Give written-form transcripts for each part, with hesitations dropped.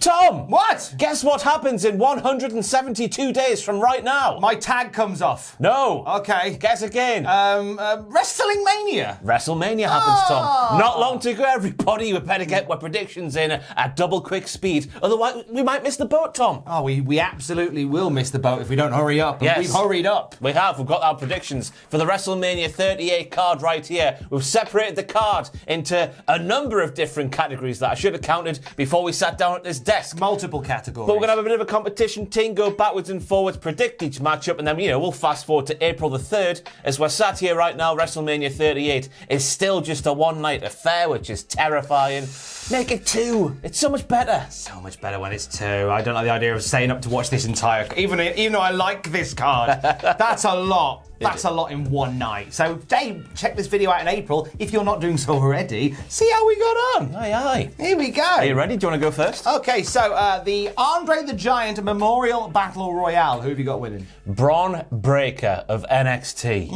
Tom! What? Guess what happens in 172 days from right now? My tag comes off. No. Okay. Guess again. WrestleMania. WrestleMania happens, Tom. Not long to go, everybody. We better get our predictions in at double quick speed. Otherwise, we might miss the boat, Tom. Oh, we absolutely will miss the boat if we don't hurry up. Yes. We've hurried up. We have. We've got our predictions for the WrestleMania 38 card right here. We've separated the card into a number of different categories that I should have counted before we sat down at this desk. Multiple categories. But we're going to have a bit of a competition team, go backwards and forwards, predict each matchup, and then, we'll fast forward to April the 3rd. As we're sat here right now, WrestleMania 38 is still just a one-night affair, which is terrifying. Make it 2. It's so much better. So much better when it's 2. I don't like the idea of staying up to watch this entire... Even though I like this card, that's a lot. That's a lot in one night. So, Dave, check this video out in April. If you're not doing so already, see how we got on. Aye. Here we go. Are you ready? Do you want to go first? Okay, so the Andre the Giant Memorial Battle Royale. Who have you got winning? Braun Breaker of NXT.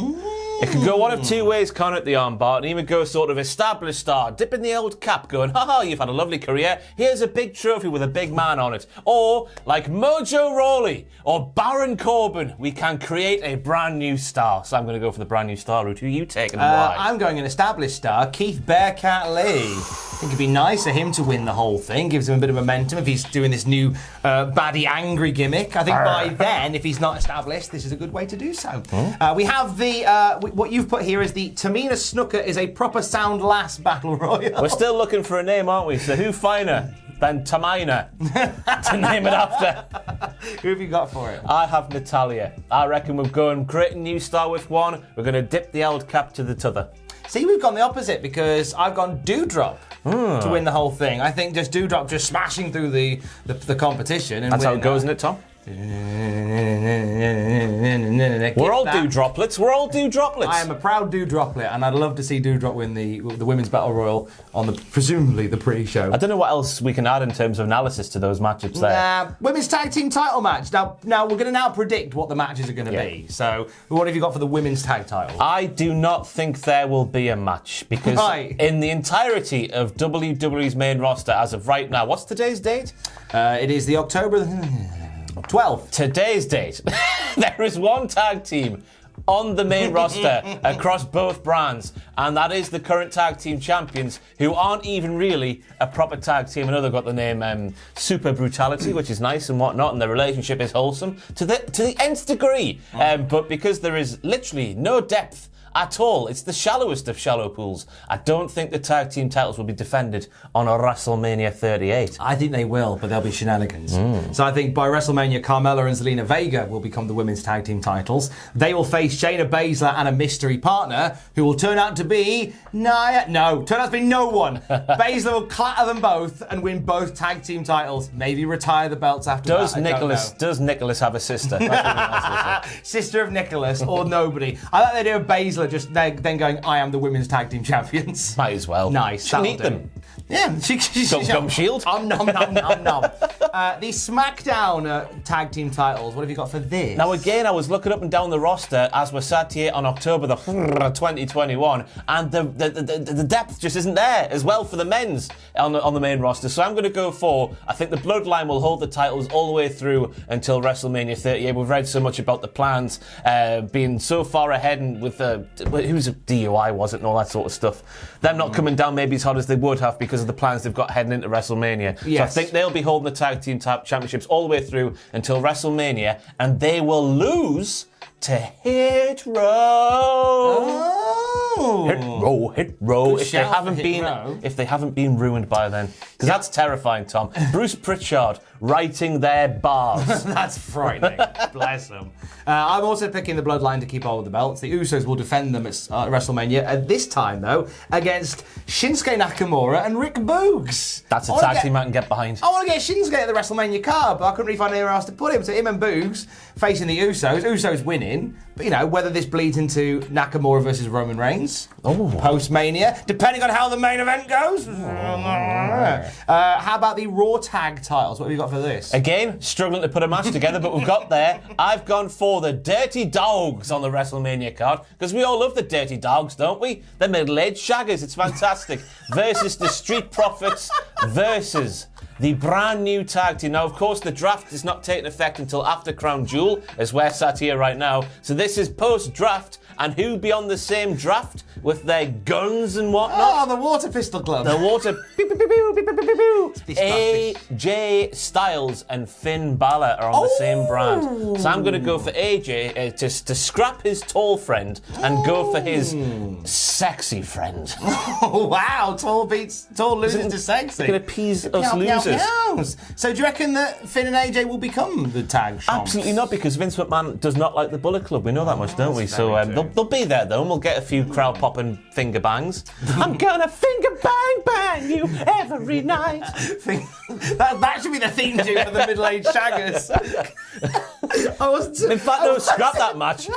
It can go one of two ways, can't it, the armbar, and even go sort of established star, dipping the old cap, going, haha, you've had a lovely career, here's a big trophy with a big man on it. Or, like Mojo Rawley or Baron Corbin, we can create a brand new star. So I'm going to go for the brand new star route. Who are you taking and why? I'm going an established star, Keith Bearcat Lee. I think it'd be nice for him to win the whole thing, gives him a bit of momentum if he's doing this new baddie angry gimmick. I think by then, if he's not established, this is a good way to do so. We have the... what you've put here is the Tamina Snuka is a proper sound lass battle royal. We're still looking for a name, aren't we? So who finer than Tamina to name it after? Who have you got for it? I have Natalia. I reckon we're going create a new star with one. We're going to dip the old cap to the t'other. See, we've gone the opposite because I've gone Doudrop to win the whole thing. I think just Doudrop just smashing through the competition. And that's how it goes, isn't it, Tom? We're all Dewdroplets. We're all Dewdroplets. I am a proud Dewdroplet, and I'd love to see Doudrop win the Women's Battle Royal on presumably the pre-show. I don't know what else we can add in terms of analysis to those matchups there. Women's Tag Team Title match. Now we're going to predict what the matches are going to be. So, what have you got for the Women's Tag Title? I do not think there will be a match because in the entirety of WWE's main roster as of right now, what's today's date? It is the October 12th. Today's date. There is one tag team on the main roster across both brands, and that is the current tag team champions, who aren't even really a proper tag team. I know they've got the name Super Brutality, which is nice and whatnot, and their relationship is wholesome to the nth degree. But because there is literally no depth at all, it's the shallowest of shallow pools. I don't think the tag team titles will be defended on a WrestleMania 38. I think they will, but there'll be shenanigans. So I think by WrestleMania, Carmella and Zelina Vega will become the women's tag team titles. They will face Shayna Baszler and a mystery partner who will turn out to be turn out to be no one. Baszler will clatter them both and win both tag team titles. Maybe retire the belts after Does that. Does Nicholas have a sister? Sister of Nicholas or nobody. I like the idea of Baszler just then going, I am the women's tag team champions. Might as well. Nice. She'll eat them. Yeah. Gum shield. Nom, nom, nom, nom. The SmackDown tag team titles. What have you got for this? Now again, I was looking up and down the roster as we're sat here on October the 2021, and the depth just isn't there as well for the men's on the main roster. So I'm going to go for, I think the Bloodline will hold the titles all the way through until WrestleMania 38. We've read so much about the plans being so far ahead, and with who's a DUI was it and all that sort of stuff. Them not coming down maybe as hard as they would have because of the plans they've got heading into WrestleMania. Yes. So I think they'll be holding the tag team championships all the way through until WrestleMania, and they will lose to Hit Row. Hit Row. If they haven't been ruined by then, because that's terrifying, Tom. Bruce Pritchard writing their bars. That's frightening. Bless them. I'm also picking the Bloodline to keep all of the belts. The Usos will defend them at WrestleMania. At this time, though, against Shinsuke Nakamura and Rick Boogs. That's a tag team I can get behind. I want to get Shinsuke at the WrestleMania card, but I couldn't really find anywhere else to put him. So him and Boogs facing the Usos. Usos winning. But, whether this bleeds into Nakamura versus Roman Reigns post-Mania, depending on how the main event goes. How about the Raw Tag titles? What have you got for this? Again, struggling to put a match together, but we've got there. I've gone for the Dirty Dogs on the WrestleMania card, because we all love the Dirty Dogs, don't we? The middle-aged shaggers, it's fantastic. Versus the Street Profits versus the brand new tag team. Now, of course, the draft is not taking effect until after Crown Jewel, as we're sat here right now. So this is post-draft, and who'll be on the same draft with their guns and whatnot? Oh, the Water Pistol Club. The water. AJ Styles and Finn Balor are on the same brand. So I'm going to go for AJ to scrap his tall friend and go for his sexy friend. Oh, wow. Tall loses to sexy. Going to appease us losers. So do you reckon that Finn and AJ will become the tag champs? Absolutely not, because Vince McMahon does not like the Bullet Club. We know that much, don't we? So they'll be there, though, and we'll get a few crowd-popping finger bangs. I'm gonna finger bang you every night. That should be the theme tune for the middle-aged shaggers. In fact, no, scrap that match.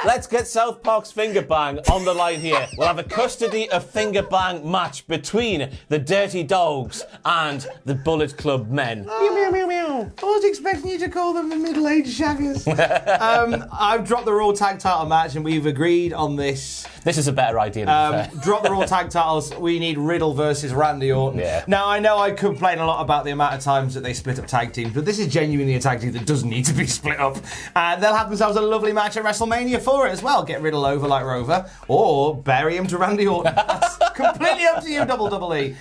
Let's get South Park's finger bang on the line here. We'll have a custody of finger bang match between the Dirty Dogs and the Bullet Club men. I was expecting you to call them the middle-aged shaggers. I've dropped the Raw Tag Title match, and we've agreed on this. This is a better idea than fair. Drop the Raw Tag Titles. We need Riddle versus Randy Orton. Yeah. Now, I know I complain a lot about the amount of times that they split up tag teams, but this is genuinely a tag team that doesn't need to be split up. And they'll have themselves a lovely match at WrestleMania for it as well. Get Riddle over like Rover, or bury him to Randy Orton. That's completely up to you, WWE.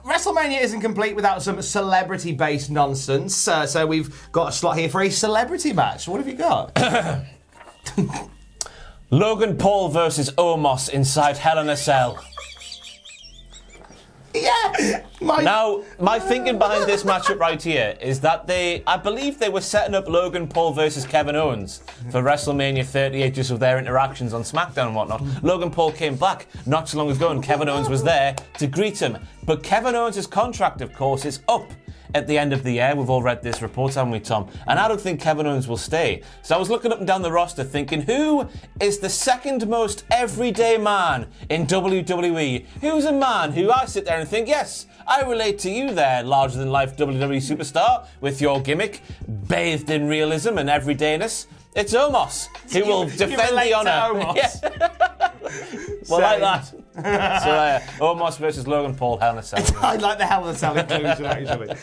WrestleMania isn't complete without some celebrity-based nonsense. So we've got a slot here for a celebrity match. What have you got? Logan Paul versus Omos inside Hell in a Cell. Yeah. My thinking behind this matchup right here is that I believe they were setting up Logan Paul versus Kevin Owens for WrestleMania 38 just with their interactions on SmackDown and whatnot. Logan Paul came back not so long ago and Kevin Owens was there to greet him. But Kevin Owens' contract, of course, is up at the end of the year. We've all read this report, haven't we, Tom? And I don't think Kevin Owens will stay. So I was looking up and down the roster thinking, who is the second most everyday man in WWE? Who's a man who I sit there and think, yes, I relate to you there, larger-than-life WWE superstar, with your gimmick, bathed in realism and everydayness. It's Omos, who will defend the honour. Yeah. Well, like that. So, Omos versus Logan Paul, Hell in a Cell. I like the Hell in a Cell inclusion, actually.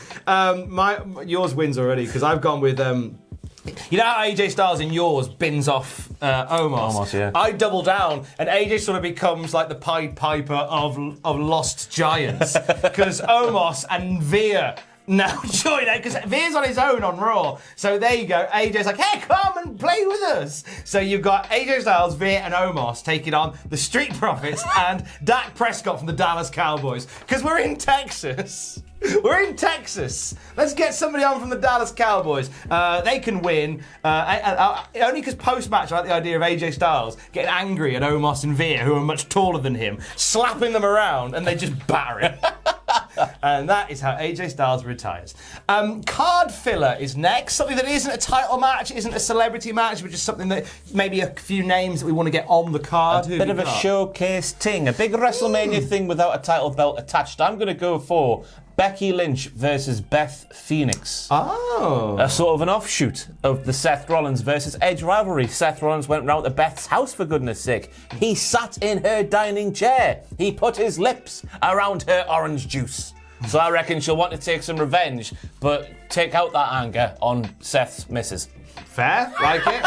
Yours wins already, because I've gone with... you know how AJ Styles in yours bins off Omos? Omos, yeah. I double down, and AJ sort of becomes like the Pied Piper of Lost Giants. Because Omos and Veer now join it, because Veer's on his own on Raw. So there you go. AJ's like, hey, come and play with us. So you've got AJ Styles, Veer, and Omos taking on the Street Profits and Dak Prescott from the Dallas Cowboys. Because we're in Texas. We're in Texas. Let's get somebody on from the Dallas Cowboys. They can win. Only because post-match I like the idea of AJ Styles getting angry at Omos and Veer, who are much taller than him, slapping them around, and they just batter him. And that is how AJ Styles retires. Card filler is next. Something that isn't a title match, isn't a celebrity match, but just something that maybe a few names that we want to get on the card. A bit of a showcase thing. A big WrestleMania thing without a title belt attached. I'm going to go for Becky Lynch versus Beth Phoenix. Oh. A sort of an offshoot of the Seth Rollins versus Edge rivalry. Seth Rollins went round to Beth's house, for goodness sake. He sat in her dining chair. He put his lips around her orange juice. So I reckon she'll want to take some revenge, but take out that anger on Seth's missus. Fair, like it.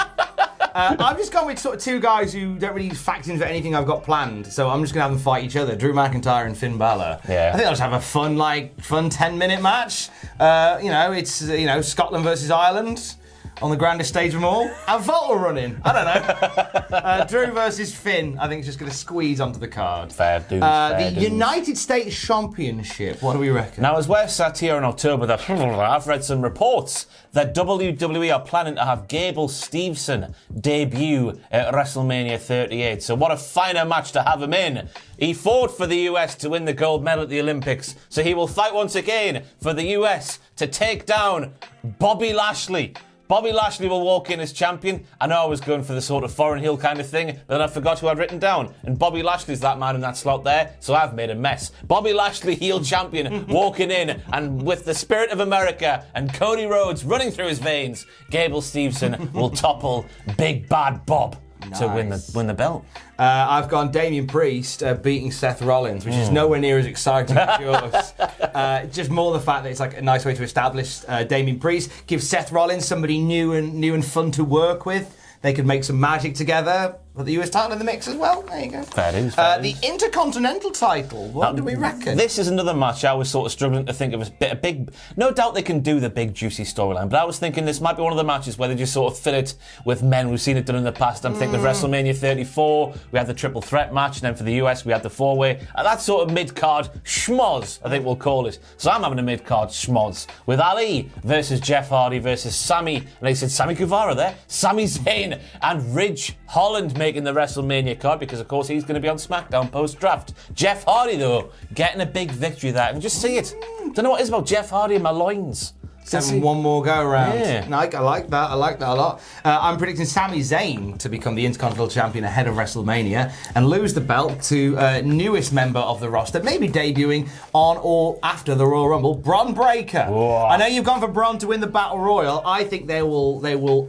I've just gone with sort of two guys who don't really factor into anything I've got planned, so I'm just going to have them fight each other, Drew McIntyre and Finn Balor. Yeah. I think I'll just have a fun 10-minute match. It's Scotland versus Ireland on the grandest stage of them all. And Volta running. I don't know. Drew versus Finn, I think it's just going to squeeze onto the card. Fair dues, the United States Championship, what do we reckon? Now, as we're sat here in October, I've read some reports that WWE are planning to have Gable Steveson debut at WrestleMania 38. So what a finer match to have him in. He fought for the US to win the gold medal at the Olympics. So he will fight once again for the US to take down Bobby Lashley. Bobby Lashley will walk in as champion. I know I was going for the sort of foreign heel kind of thing, but then I forgot who I'd written down. And Bobby Lashley's that man in that slot there, so I've made a mess. Bobby Lashley, heel champion, walking in, and with the spirit of America and Cody Rhodes running through his veins, Gable Steveson will topple Big Bad Bob. to win the belt. I've gone Damian Priest beating Seth Rollins, which is nowhere near as exciting as yours. Just more the fact that it's like a nice way to establish Damian Priest, give Seth Rollins somebody new and fun to work with. They could make some magic together. Put the US title in the mix as well. There you go. Fair dues. The Intercontinental title. What do we reckon? This is another match I was sort of struggling to think of as a big. No doubt they can do the big juicy storyline, but I was thinking this might be one of the matches where they just sort of fill it with men. We've seen it done in the past. I'm thinking of WrestleMania 34. We had the triple threat match, and then for the US we had the four-way. And that sort of mid-card schmoz, I think we'll call it. So I'm having a mid-card schmoz with Ali versus Jeff Hardy versus Sammy. And they said Sammy Guevara there, Sami Zayn, and Ridge Holland making the WrestleMania card because, of course, he's going to be on SmackDown post-draft. Jeff Hardy, though, getting a big victory there. And just see it. Don't know what it is about Jeff Hardy in my loins. Having one more go around. Yeah. No, I like that. I like that a lot. I'm predicting Sami Zayn to become the Intercontinental Champion ahead of WrestleMania and lose the belt to newest member of the roster, maybe debuting on or after the Royal Rumble, Bron Breakker. Whoa. I know you've gone for Bron to win the Battle Royal. I think they will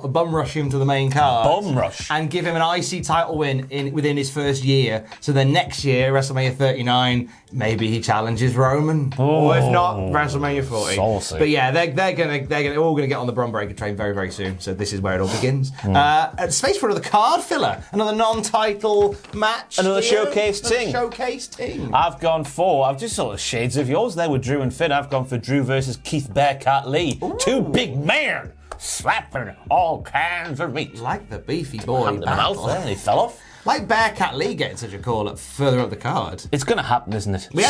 bum rush him to the main card. Bum rush. And give him an IC title win within his first year. So then next year, WrestleMania 39, maybe he challenges Roman. Or if not, WrestleMania 40. Saucy. But yeah, they're all gonna get on the Bron Breakker train very, very soon. So this is where it all begins. Space for another card filler, another non-title match, Another showcase ting. Showcase ting. I've gone for, I've just sort of shades of yours there with Drew and Finn. I've gone for Drew versus Keith Bearcat Lee. Ooh. Two big men slapping all kinds of meat. Like the beefy boy Hand in the mouth battle. there, and he fell off. Like Bearcat Lee getting such a call up further up the card. It's going to happen, isn't it? We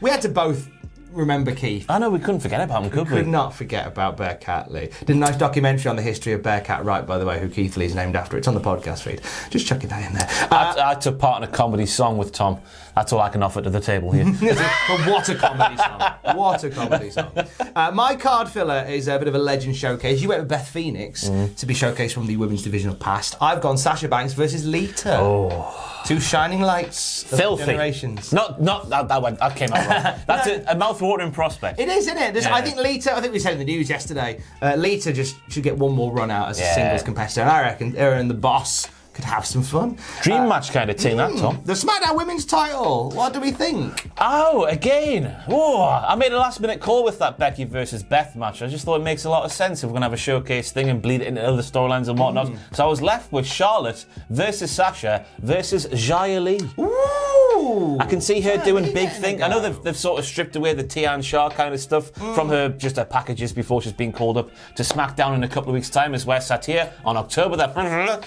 had to both remember Keith. I know, we couldn't forget about him, could we? Could not forget about Bearcat Lee. Did a nice documentary on the history of Bearcat Wright, by the way, who Keith Lee's named after. It's on the podcast feed. Just chucking that in there. I took part in a comedy song with Tom. That's all I can offer to the table here. But what a comedy song. What a comedy song. My card filler is a bit of a legend showcase. You went with Beth Phoenix to be showcased from the women's division of past. I've gone Sasha Banks versus Lita. Oh. Two shining lights of Filthy. generations. Not that came out wrong. That's a mouth-watering prospect. It is, isn't it? Yeah. I think Lita, I think we said in the news yesterday, Lita just should get one more run out as a singles competitor. And I reckon her and the boss could have some fun. Dream match kind of thing, that, Tom. The SmackDown Women's title. What do we think? Oh, again. Oh, I made a last-minute call with that Becky versus Beth match. I just thought it makes a lot of sense if we're going to have a showcase thing and bleed it into other storylines and whatnot. So I was left with Charlotte versus Sasha versus Xia Li. Ooh. I can see her doing big things. I know they've sort of stripped away the Tian Sha kind of stuff from her, just her packages before she's been called up to SmackDown in a couple of weeks' time as we're sat here on October.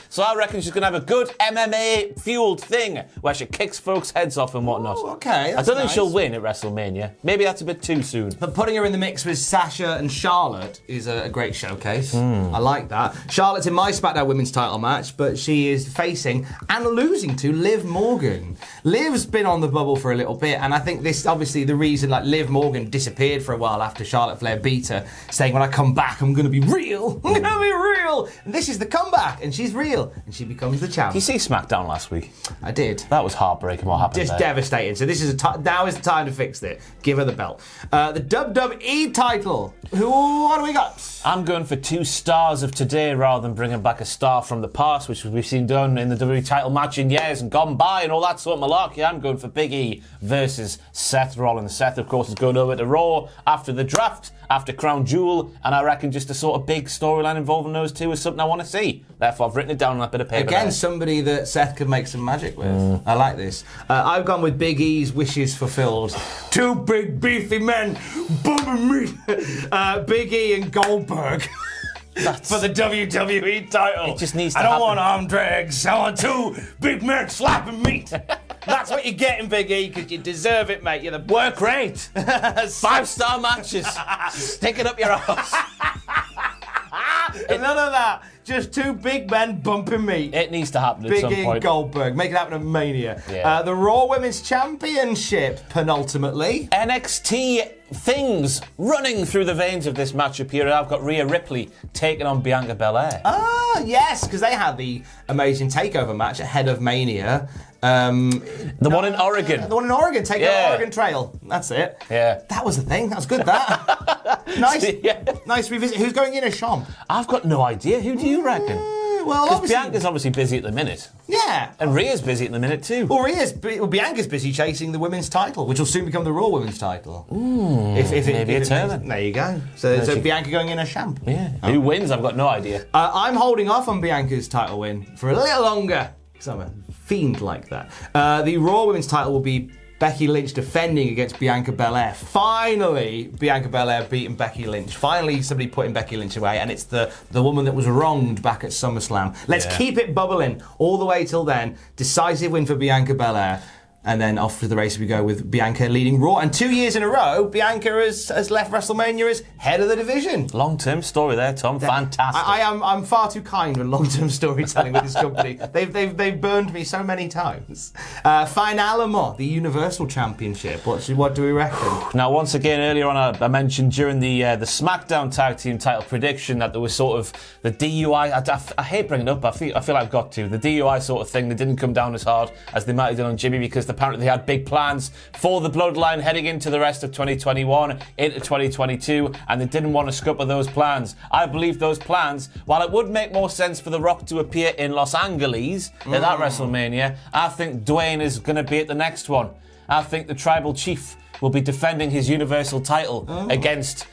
So I reckon she's going to have a good MMA-fueled thing where she kicks folks' heads off and whatnot. Ooh, okay, I don't think nice. she'll win at WrestleMania. Maybe that's a bit too soon. But putting her in the mix with Sasha and Charlotte is a great showcase. I like that. Charlotte's in my SmackDown Women's title match, but she is facing and losing to Liv Morgan. Liv's been on the bubble for a little bit, and I think this obviously the reason like Liv Morgan disappeared for a while after Charlotte Flair beat her, saying when I come back I'm going to be real. I'm going to be real. And this is the comeback, and she's real, and she becomes the champion. You see SmackDown last week? I did. That was heartbreaking what happened Just there. devastating. So this is now is the time to fix it. Give her the belt. The WWE title. What do we got? I'm going for two stars of today rather than bringing back a star from the past, which we've seen done in the WWE title match in years and gone by and all that sort of malarkey. I'm going for Big E versus Seth Rollins. Seth, of course, is going over to Raw after the draft, after Crown Jewel, and I reckon just a sort of big storyline involving those two is something I want to see. Therefore, I've written it down on that bit of paper. Again, there. somebody that Seth could make some magic with. I like this. I've gone with Big E's wishes fulfilled. Two big beefy men bumping me. Big E and Goldberg. For the WWE title. It just needs to I don't happen. want arm drags. I want two big men slapping meat. That's what you're getting, Big E, because you deserve it, mate. You're the Work rate. 5-star matches. Stick it up your ass. None of that. Just two big men bumping meat. It needs to happen at Big some E and point. Goldberg. Make it happen at Mania. Yeah. The Raw Women's Championship, penultimately. NXT things running through the veins of this matchup here. I've got Rhea Ripley taking on Bianca Belair. Ah, yes, because they had the amazing takeover match ahead of Mania. The one in Oregon. The one in Oregon, take Yeah. the Oregon Trail. That's it. Yeah. That was the thing. That was good, that. Nice. Yeah. Nice revisit. Who's going in as Sean? I've got no idea. Who do you reckon? Well, Because obviously, Bianca's obviously busy at the minute. yeah. And Rhea's busy at the minute too. Well, Bianca's busy chasing the women's title, which will soon become the Raw Women's title. Maybe a turn. There you go. So Bianca going in as champ. Yeah. Who wins? I've got no idea. I'm holding off on Bianca's title win for a little longer, because I'm a fiend like that. The Raw Women's title will be Becky Lynch defending against Bianca Belair. Finally, Bianca Belair beating Becky Lynch. Finally, somebody putting Becky Lynch away, and it's the woman that was wronged back at SummerSlam. Let's keep it bubbling all the way till then. Decisive win for Bianca Belair. And then off to the race we go with Bianca leading Raw. And 2 years in a row, Bianca has left WrestleMania as head of the division. Long-term story there, Tom. Fantastic. I'm far too kind with long-term storytelling with this company. They've burned me so many times. Finalamo, the Universal Championship. What do we reckon? Now, once again, earlier on, I mentioned during the SmackDown Tag Team title prediction that there was sort of the DUI. I hate bringing it up. I feel I've got to. The DUI sort of thing. They didn't come down as hard as they might have done on Jimmy, because apparently they had big plans for the bloodline heading into the rest of 2021, into 2022, and they didn't want to scupper those plans. I believe those plans, while it would make more sense for The Rock to appear in Los Angeles at that WrestleMania, I think Dwayne is going to be at the next one. I think the Tribal Chief will be defending his Universal title against...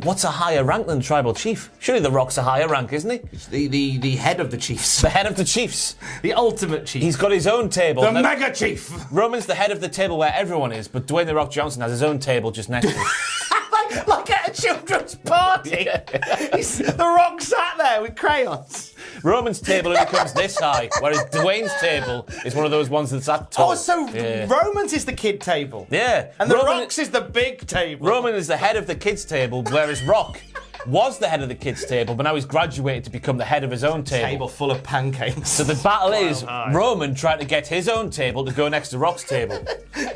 What's a higher rank than Tribal Chief? Surely The Rock's a higher rank, isn't he? The head of the Chiefs. The head of the Chiefs. The ultimate chief. He's got his own table. The Mega Chief. Roman's the head of the table where everyone is, but Dwayne The Rock Johnson has his own table just next to him. like at a children's party. The Rock sat there with crayons. Roman's table only comes this high, whereas Dwayne's table is one of those ones that's that tall. Oh, so Roman's is the kid table. Yeah. And the Rock's is the big table. Roman is the head of the kids' table, whereas Rock was the head of the kids' table, but now he's graduated to become the head of his own table. Table full of pancakes. So the battle is Roman trying to get his own table to go next to Rock's table.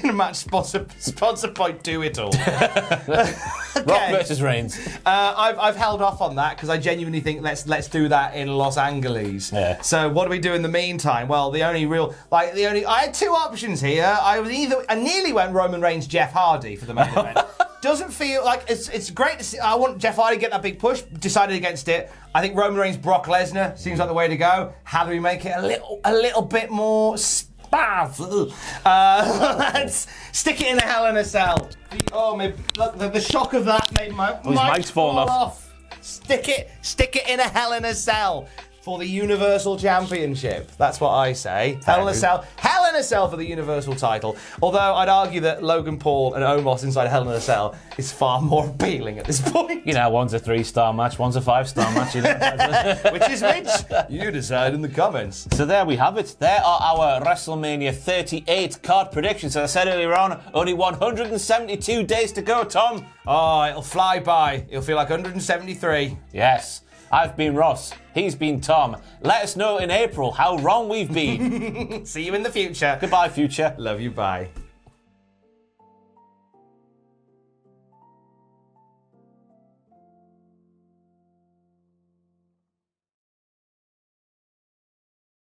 In a match sponsored by Do It All. Rock versus Reigns. I've held off on that because I genuinely think let's do that in Los Angeles. Yeah. So what do we do in the meantime? Well, I had two options here. I nearly went Roman Reigns, Jeff Hardy for the main event. Doesn't feel like it's great to see. I want Jeff Hardy to get that big push. Decided against it. I think Roman Reigns, Brock Lesnar seems like the way to go. How do we make it a little bit more spav? Let's stick it in a Hell in a Cell. Look, the shock of that made my mic's fallen off. Stick it in a Hell in a Cell for the Universal Championship. That's what I say. Hell in a Cell for the Universal title. Although I'd argue that Logan Paul and Omos inside Hell in a Cell is far more appealing at this point. You know, one's a 3-star match, one's a 5-star match. You know? Which is which? You decide in the comments. So there we have it. There are our WrestleMania 38 card predictions. As I said earlier on, only 172 days to go, Tom. Oh, it'll fly by. It'll feel like 173. Yes. I've been Ross. He's been Tom. Let us know in April how wrong we've been. See you in the future. Goodbye, future. Love you, bye.